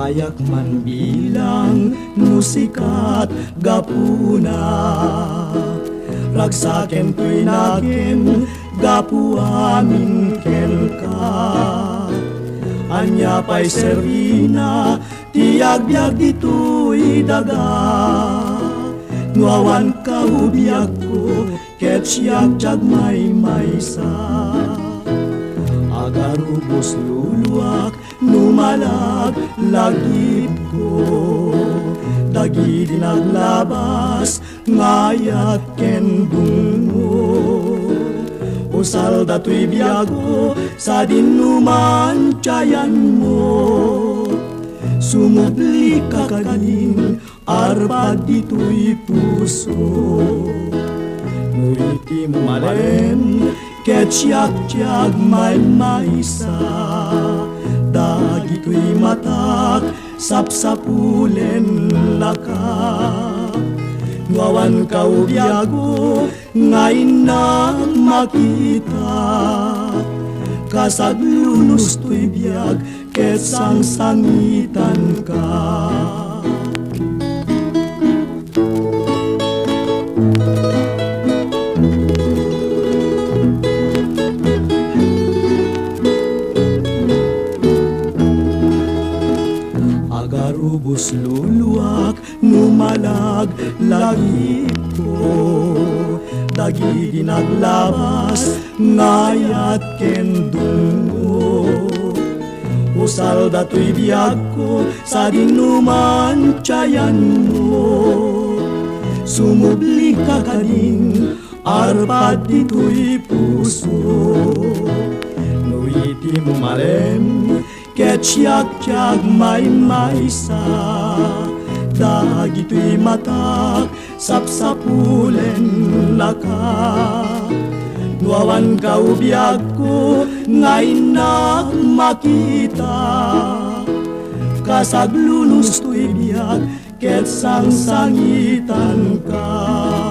Ayak man bilang musikat gapuna, ragsaken to'y nakin gapu amin ken ka. Anya pa'y serina tiagbiag dito'y daga, nuawan ka ubiyag ko ket siyak jagmay maysa. Agarubos luluak numalag lagip ko, dagi dinaglabas ngayat ken dungo. Usal dato'y biyago sa dinuman tiyayan mo, sumubli ka kagaling arpad dito'y puso. Nuriti mo malen ket siyak-tiyak may maysa, dagito'y matak sapsapulen laka. Ngawan ka ubiyago ngayon na makita, kasaglunos to'y biyag ket sangsangitan ka. Agarubos luluak numalag lagip ko, dagi dinaglabas ngayat ken dungo. Usal dato'y biyag ko sa dinuman tiyayan mo, sumubli ka kaning arpad dito'y puso. Nuiti mo malem ket siyak-tiyak may maysa, dagito'y matak sapsapulen laka. Nuawan ka ubiyag ko ngayon na makita, kasaglunos to'y biyag ket sangsangitan ka.